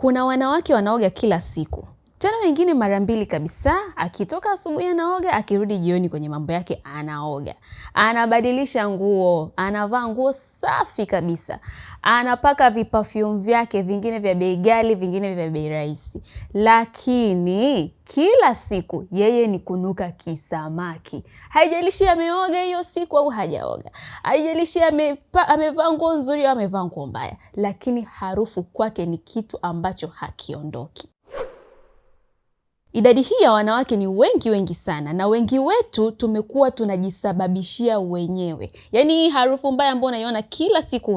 Kuna wanawake wanaoga kila siku. Tena wengine mara mbili kabisa, akitoka asubuhi anaoga, akirudi jioni kwenye mambo yake anaoga. Anabadilisha nguo, anavaa nguo safi kabisa. Anapaka viperfume vyake, vingine vya bei ghali, vingine vya bei rahisi. Lakini kila siku yeye ni kunuka kisamaki. Haijalishi ameoga hiyo siku au hajaoga. Haijalishi amevaa nguo nzuri au amevaa nguo mbaya. Lakini harufu kwake ni kitu ambacho hakiondoki. Idadi hii ya wanawake ni wengi sana, na wengi wetu tumekuwa tunajisababishia wenyewe. Yaani hii harufu mbaya ambayo unaiona kila siku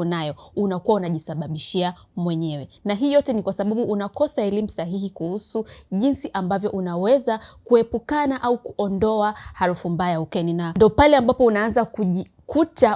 unakuwa unajisababishia mwenyewe. Na hii yote ni kwa sababu unakosa elimu sahihi kuhusu jinsi ambavyo unaweza kuepukana au kuondoa harufu mbaya ukeni. Na ndo pale ambapo unaanza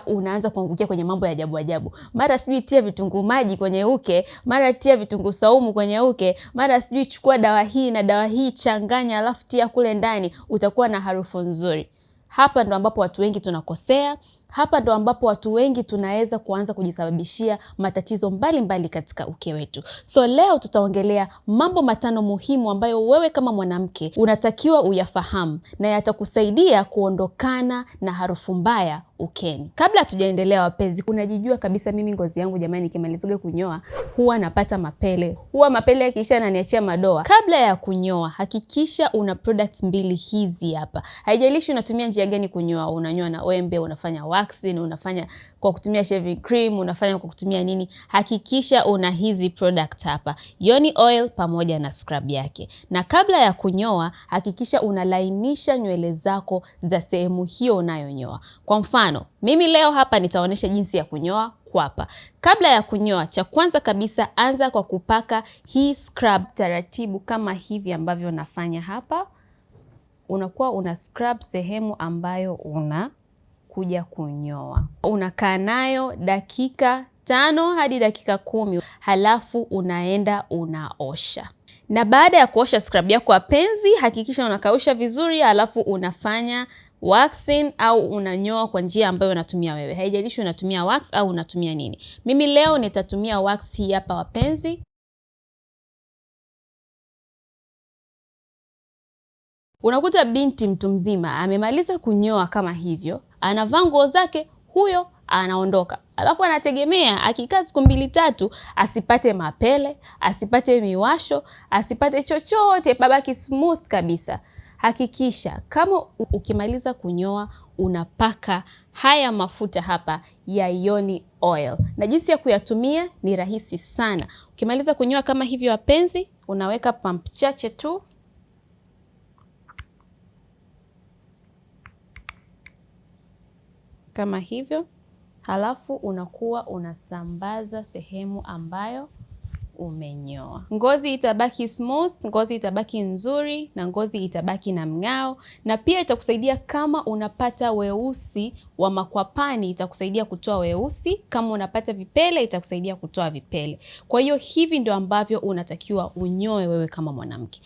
unaanza kuangukia kwenye mambo ya ajabu. Mara sijui tia vitunguu maji kwenye uke, mara tia vitunguu saumu kwenye uke, mara sijui chukua dawa hii na dawa hii changanya alafu tia kule ndani, utakuwa na harufu nzuri. Hapa ndo ambapo watu wengi tunakosea. Hapa ndo ambapo watu wengi tunaweza kuanza kujisababishia matatizo mbalimbali katika uke wetu. So leo tutaongelea mambo 5 muhimu ambayo wewe kama mwanamke unatakiwa uyafahamu na yatakusaidia kuondokana na harufu mbaya ukeni. Kabla hatujaendelea wapenzi, unajijua kabisa mimi ngozi yangu jamani nikimaliza kunyoa huwa napata mapele. Huwa mapele yakiisha yananiachia madoa. Kabla ya kunyoa, hakikisha una products mbili hizi hapa. Haijalishi unatumia njia gani kunyoa, unanyoa na wembe, unafanya waxing, unafanya kwa kutumia shaving cream, unafanya kwa kutumia nini, hakikisha una hizi products hapa. Yoni oil pamoja na scrub yake. Na kabla ya kunyoa, hakikisha unalainisha nywele zako za sehemu hiyo unayonyoa. Kwa mfano, mimi leo hapa nitaonesha jinsi ya kunyoa kwapa. Kabla ya kunyoa, cha kwanza kabisa anza kwa kupaka hii scrub taratibu kama hivi ambavyo nafanya hapa. Unakuwa una scrub sehemu ambayo unakuja kunyoa. Unakaa nayo dakika 5 hadi dakika 10, halafu unaenda unaosha. Na baada ya kuosha scrub yako wapenzi, hakikisha unakausha vizuri, halafu unafanya waxing au unanyoa kwa njia ambayo unatumia wewe. Haijalishi unatumia wax au unatumia nini. Mimi leo nitatumia wax hii hapa wapenzi. Unakuta binti mtu mzima amemaliza kunyoa kama hivyo, anavaa nguo zake, huyo anaondoka. Alafu anategemea akikaa siku 2-3 asipate mapele, asipate miwasho, asipate chochote, babaki smooth kabisa. Hakikisha kama ukimaliza kunyoa unapaka haya mafuta hapa ya Yoni oil. Na jinsi ya kuyatumia ni rahisi sana. Ukimaliza kunyoa kama hivyo wapenzi, unaweka pump chache tu. Kama hivyo. Halafu unakuwa unasambaza sehemu ambayo umenyoa. Ngozi itabaki smooth, ngozi itabaki nzuri, na ngozi itabaki na mng'ao. Na pia itakusaidia kama unapata weusi wa makwapani, itakusaidia kutoa weusi. Kama unapata vipele, itakusaidia kutoa vipele. Kwa hiyo hivi ndio ambavyo unatakiwa unyoe wewe kama mwanamke.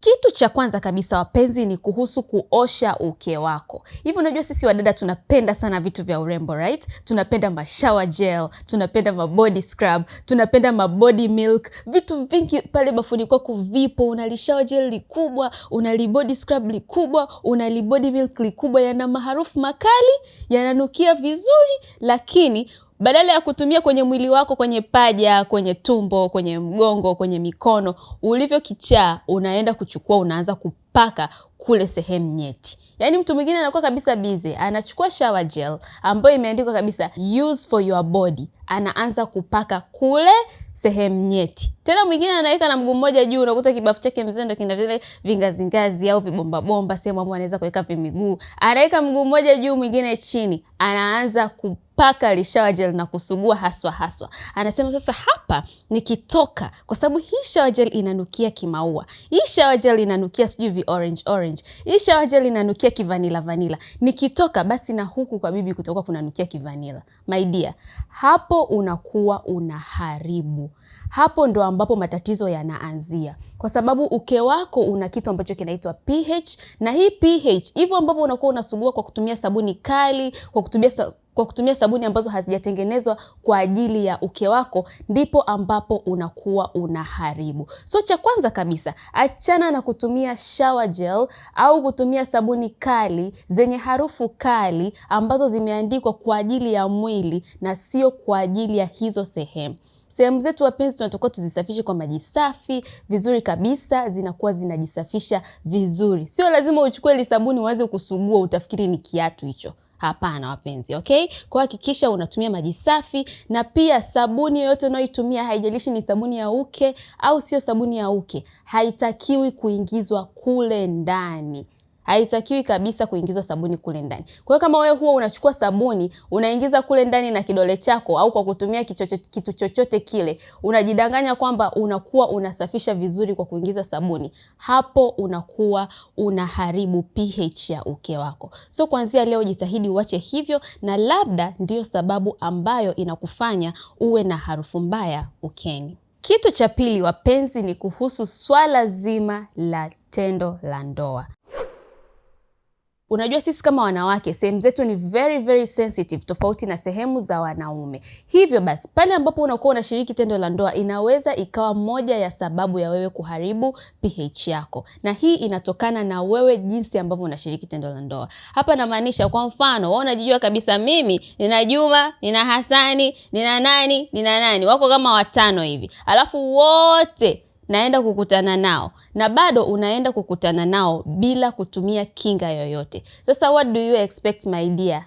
Kitu cha kwanza kabisa wapenzi ni kuhusu kuosha uke wako. Hivi unajua sisi wadada tunapenda sana vitu vya urembo, right? Tunapenda ma shower gel, tunapenda ma body scrub, tunapenda ma body milk. Vitu vingi pale bafuni kwako vipo, unali shower gel likubwa, unali body scrub likubwa, unali body milk likubwa, yana maharufu makali, yananukia vizuri, lakini badala ya kutumia kwenye mwili wako, kwenye paja, kwenye tumbo, kwenye mgongo, kwenye mikono, ulivyo kichaa, unaenda kuchukua, unaanza kupaka kule sehemu nyeti. Yaani mtu mwingine anakuwa kabisa busy, anachukua shower gel ambayo imeandikwa kabisa use for your body, anaanza kupaka kule sehemu nyeti. Tena mwingine anaweka na mguu mmoja juu, unakuta kibafu chake mzee ndio kina vile vingazingazi au vibomba sehemu ambapo anaweza kuweka miguu. Anaweka mguu mmoja juu, mwingine chini, anaanza kupaka shower gel na kusugua haswa. Anasema sasa hapa nikitoka, kwa sababu hii shower gel inanukia kimaua. Hii shower gel inanukia sijui orange. Hii shower gel inanukia vanilla. Nikitoka basi na huku kwa bibi kutoka kunanukia vanilla. My dear, hapo unakuwa unaharibu. Hapo ndo ambapo matatizo yanaanzia. Kwa sababu uke wako una kitu ambacho kinaitwa pH, na hii pH hivyo ambavyo unakuwa unasugua kwa kutumia sabuni kali, kwa kutumia kwa kutumia sabuni ambazo hazijatengenezwa kwa ajili ya uke wako, ndipo ambapo unakuwa unaharibu. So cha kwanza kabisa, achana na kutumia shower gel au kutumia sabuni kali zenye harufu kali ambazo zimeandikwa kwa ajili ya mwili na sio kwa ajili ya hizo sehemu. Sehemu zetu wapenzi tunatakiwa tuzisafishe kwa maji safi vizuri kabisa, zinakuwa zinajisafisha vizuri. Sio lazima uchukue ile sabuni uanze kusugua utafikiri ni kiatu hicho. Hapana wapenzi, okay? Kwa hakikisha unatumia maji safi, na pia sabuni yoyote unayoitumia, haijalishi ni sabuni ya uke au sio sabuni ya uke, haitakiwi kuingizwa kule ndani. Haitakiwi kabisa kuingizwa sabuni kule ndani. Kwa hiyo kama wewe huwa unachukua sabuni, unaingiza kule ndani na kidole chako au kwa kutumia kitu chochote kile, unajidanganya kwamba unakuwa unasafisha vizuri kwa kuingiza sabuni, hapo unakuwa unaharibu pH ya uke wako. So kuanzia leo jitahidi uache hivyo, na labda ndiyo sababu ambayo inakufanya uwe na harufu mbaya ukeni. Kitu cha pili wapenzi ni kuhusu swala zima la tendo la ndoa. Unajua sisi kama wanawake, sehemu zetu ni very sensitive tofauti na sehemu za wanaume. Hivyo basi, pale ambapo unakuwa unashiriki tendo la ndoa, inaweza ikawa moja ya sababu ya wewe kuharibu pH yako. Na hii inatokana na wewe jinsi ambavyo unashiriki tendo la ndoa. Hapa namaanisha kwa mfano, wewe unajijua kabisa mimi, nina Juma, nina Hasani, nina nani, wako kama 5 hivi. Alafu wote naenda kukutana nao, na bado unaenda kukutana nao bila kutumia kinga yoyote. Sasa what do you expect my dear?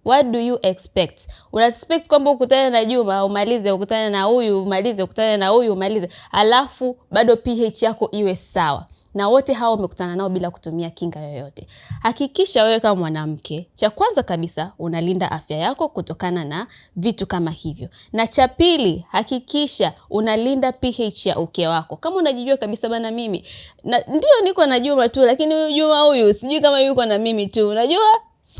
What do you expect? Una-expect kwamba ukutane na Juma umalize, ukutane na huyu umalize, ukutane na huyu umalize, alafu bado pH yako iwe sawa, na wote hao umekutana nao bila kutumia kinga yoyote. Hakikisha wewe kama mwanamke, cha kwanza kabisa unalinda afya yako kutokana na vitu kama hivyo. Na cha pili, hakikisha unalinda pH ya uke wako. Kama unajijua kabisa bana mimi, ndio niko na Juma tu, lakini huyu Juma huyu sijui kama yuko na mimi tu, unajua?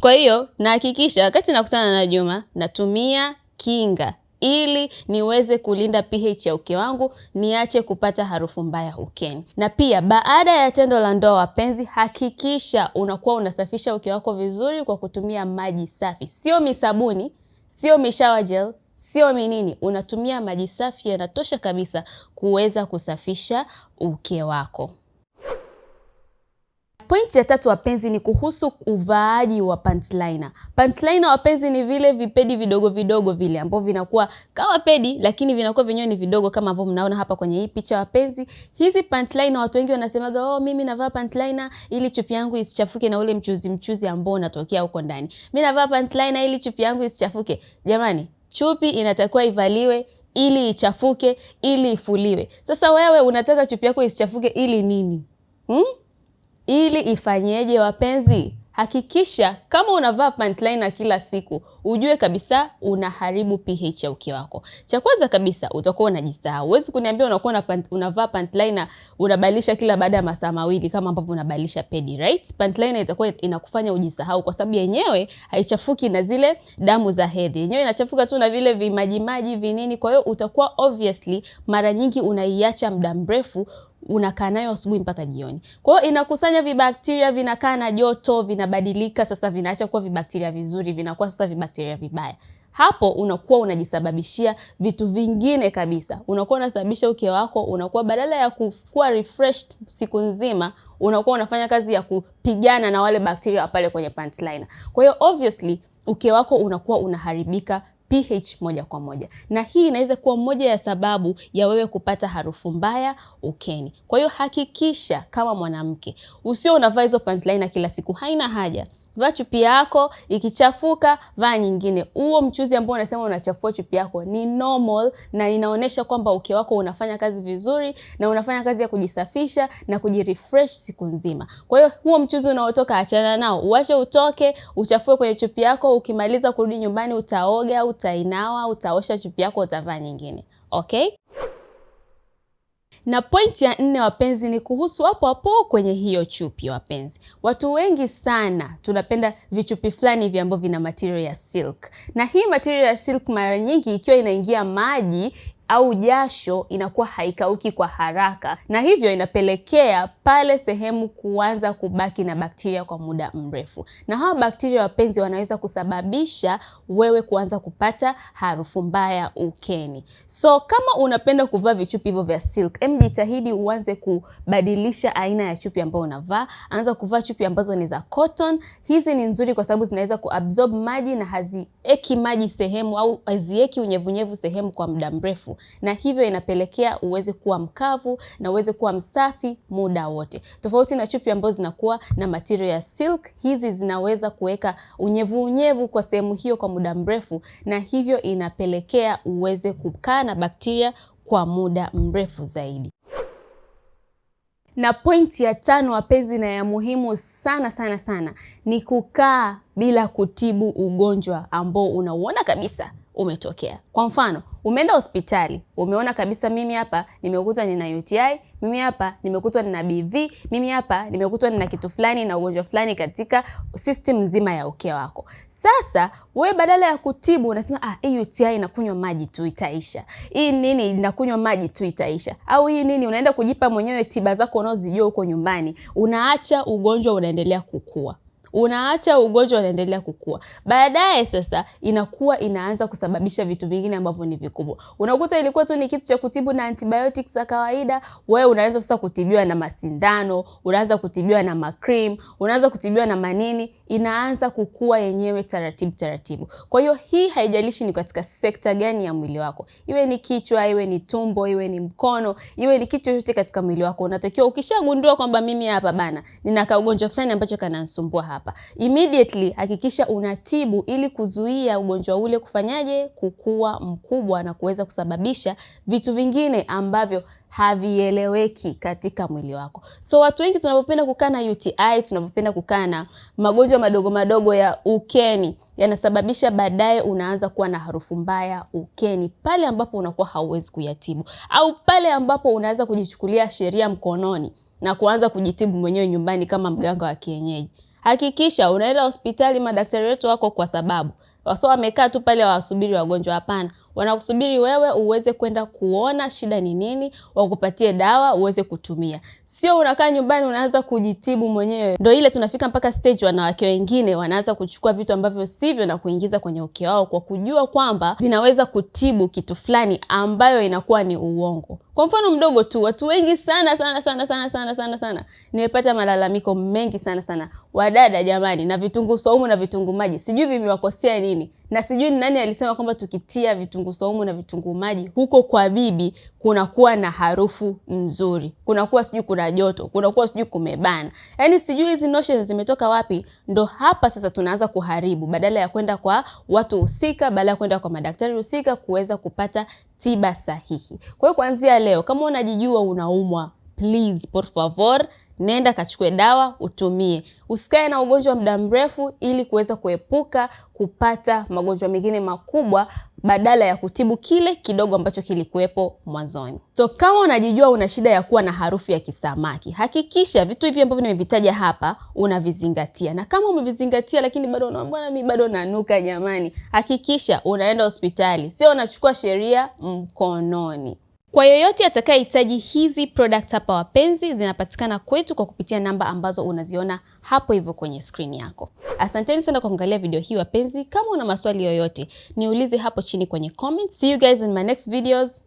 Kwa hiyo na hakikisha wakati nakutana na Juma natumia kinga ili niweze kulinda pH ya uke wangu, niache kupata harufu mbaya ukeni. Na pia baada ya tendo la ndoa wapenzi, hakikisha unakuwa unasafisha uke wako vizuri kwa kutumia maji safi. Sio misabuni, sio mishower gel, sio minini. Unatumia maji safi yanatosha kabisa kuweza kusafisha uke wako. Pointi ya 3 wapenzi ni kuhusu uvaaji wa pant liner. Pant liner wapenzi ni vile vipedi vidogo vile ambavyo vinakuwa kama pedi lakini vinakuwa vyenyewe ni vidogo kama ambavyo mnaona hapa kwenye hii picha wapenzi. Hizi pant liner watu wengi wanasemaga, mimi navaa pant liner ili chupi yangu isichafuke na ule mchuzi ambao unatokea huko ndani. Mimi navaa pant liner ili chupi yangu isichafuke. Jamani, chupi inatakiwa ivaliwe ili ichafuke, ili ifuliwe. Sasa wewe unataka chupi yako isichafuke ili nini? Ili ifanyeje wapenzi? Hakikisha kama unavaa pant liner kila siku, ujue kabisa unaharibu pH ya uke wako. Cha kwanza kabisa utakuwa unajisahau. Huwezi kuniambia unakuwa unavaa pant liner unabadilisha kila baada ya masaa mawili kama ambavyo unabadilisha pedi, right? Pant liner itakuwa inakufanya ujisahau kwa sababu yenyewe haichafuki na zile damu za hedhi. Yenyewe inachafuka tu na vile vimaji vinini. Kwa hiyo utakuwa obviously mara nyingi unaiacha muda mrefu, unakaa nayo asubuhi mpaka jioni. Kwa hiyo inakusanya vibakteria, vinakaa na joto, vinabadilika, sasa vinaacha kuwa vibakteria vizuri, vinakuwa sasa vibakteria vibaya. Hapo unakuwa unajisababishia vitu vingine kabisa. Unakuwa unasababisha uke wako, unakuwa badala ya kuwa refreshed siku nzima, unakuwa unafanya kazi ya kupigana na wale bakteria pale kwenye pant liner. Kwa hiyo obviously uke wako unakuwa unaharibika pH moja kwa moja. Na hii inaweza kuwa moja ya sababu ya wewe kupata harufu mbaya ukeni. Kwa hiyo hakikisha kama mwanamke usio unavaa hizo pant liner kila siku, haina haja. Vaa chupi yako, ikichafuka vaa nyingine. Huo mchuzi ambao unasema unachafua chupi yako ni normal na inaonesha kwamba uke wako unafanya kazi vizuri na unafanya kazi ya kujisafisha na kujirefresh siku nzima. Kwa hiyo huo mchuzi unaotoka achana nao. Uache utoke, uchafue kwenye chupi yako, ukimaliza kurudi nyumbani utaoga, utainawa, utaosha chupi yako, utavaa nyingine. Okay? Na pointi ya 4 wapenzi ni kuhusu hapo kwenye hiyo chupi wapenzi. Watu wengi sana tunapenda vichupi fulani hivi ambavyo vina material ya silk. Na hii material ya silk mara nyingi ikiwa inaingia maji au jasho inakuwa haikauki kwa haraka, na hivyo inapelekea pale sehemu kuanza kubaki na bakteria kwa muda mrefu. Na hawa bakteria wapenzi wanaweza kusababisha wewe kuanza kupata harufu mbaya ukeni. So kama unapenda kuvaa vichupi hivyo vya silk, jitahidi uanze kubadilisha aina ya chupi ambayo unavaa. Anza kuvaa chupi ambazo ni za cotton. Hizi ni nzuri kwa sababu zinaweza kuabsorb maji na hazieki maji sehemu au hazieki unyevunyevu sehemu kwa muda mrefu, na hivyo inapelekea uweze kuwa mkavu na uweze kuwa msafi muda wote. Tofauti na chupi ambazo zinakuwa na material ya silk, hizi zinaweza kuweka unyevu kwa sehemu hiyo kwa muda mrefu, na hivyo inapelekea uweze kukaa na bakteria kwa muda mrefu zaidi. Na pointi ya 5 wapenzi, na ya muhimu sana ni kukaa bila kutibu ugonjwa ambao unauona kabisa umetokea. Kwa mfano, umeenda hospitali, umeona kabisa mimi hapa nimekutwa nina UTI, mimi hapa nimekutwa nina BV, mimi hapa nimekutwa nina kitu fulani na ugonjwa fulani katika system nzima ya uke wako. Sasa wewe badala ya kutibu unasema hii UTI inakunywa maji tu itaisha. Hii nini inakunywa maji tu itaisha. Au hii nini unaenda kujipa mwenyewe tiba zako unazojua huko nyumbani. Unaacha ugonjwa unaendelea kukua. Baadaye sasa inaanza kusababisha vitu vingine ambavyo ni vikubwa. Unakuta ilikuwa tu ni kitu cha kutibu na antibiotics za kawaida, wewe unaanza sasa kutibiwa na masindano, unaanza kutibiwa na macream, unaanza kutibiwa na manini, inaanza kukua yenyewe taratibu. Kwa hiyo hii haijalishi ni katika sekta gani ya mwili wako. Iwe ni kichwa, iwe ni tumbo, iwe ni mkono, iwe ni kitu chochote katika mwili wako. Unatakiwa ukishagundua kwamba mimi hapa bana nina kaugonjwa fulani ambacho kananisumbua hapa, immediately hakikisha unatibu ili kuzuia ugonjwa ule kufanyaje kukua mkubwa na kuweza kusababisha vitu vingine ambavyo havieleweki katika mwili wako. So watu wengi tunapopenda kukaa na UTI, tunapopenda kukaa na magonjwa madogo ya ukeni, yanasababisha baadaye unaanza kuwa na harufu mbaya ukeni pale ambapo unakuwa hauwezi kuyatibu, au pale ambapo unaanza kujichukulia sheria mkononi na kuanza kujitibu mwenyewe nyumbani kama mganga wa kienyeji. Hakikisha unaenda hospitali, madaktari wetu wako kwa sababu wasio wamekaa tu pale wasubiri wagonjwa. Hapana, wanakusubiri wewe uweze kwenda kuona shida ni nini, wakupatie dawa uweze kutumia. Sio unakaa nyumbani unaanza kujitibu mwenyewe. Ndio ile tunafika mpaka stage wanawake wengine wanaanza kuchukua vitu ambavyo sivyo na kuingiza kwenye uke wao kwa kujua kwamba vinaweza kutibu kitu fulani ambayo inakuwa ni uongo. Kwa mfano mdogo tu, watu wengi sana nimepata malalamiko mengi sana. Wadada jamani, na vitunguu saumu na vitunguu maji sijui vimewakosea nini, na sijui nani alisema kwamba tukitia vitunguu saumu na vitunguu maji huko kwa bibi kunakuwa na harufu nzuri, kunakuwa sijui kuna joto, kunakuwa sijui kumebana. Yaani sijui hizi notions zimetoka wapi. Ndo hapa sasa tunaanza kuharibu, badala ya kwenda kwa watu husika, badala ya kwenda kwa madaktari husika kuweza kupata tiba sahihi. Kwa hiyo kuanzia leo kama unajijua unaumwa, please por favor nenda kachukue dawa utumie. Usikae na ugonjwa muda mrefu ili kuweza kuepuka kupata magonjwa mengine makubwa badala ya kutibu kile kidogo ambacho kilikuwepo mwanzoni. So kama unajijua una shida ya kuwa na harufu ya kisamaki, hakikisha vitu hivi ambavyo nimevitaja hapa unavizingatia. Na kama umevizingatia lakini bado unaona mimi bado nanuka jamani, hakikisha unaenda hospitali, sio unachukua sheria mkononi. Kwa yoyote atakayehitaji hizi product hapa wapenzi, zinapatikana kwetu kwa kupitia namba ambazo unaziona hapo hivyo kwenye screen yako. Asanteni sana kwa kuangalia video hii wapenzi. Kama una maswali yoyote, niulize hapo chini kwenye comments. See you guys in my next videos.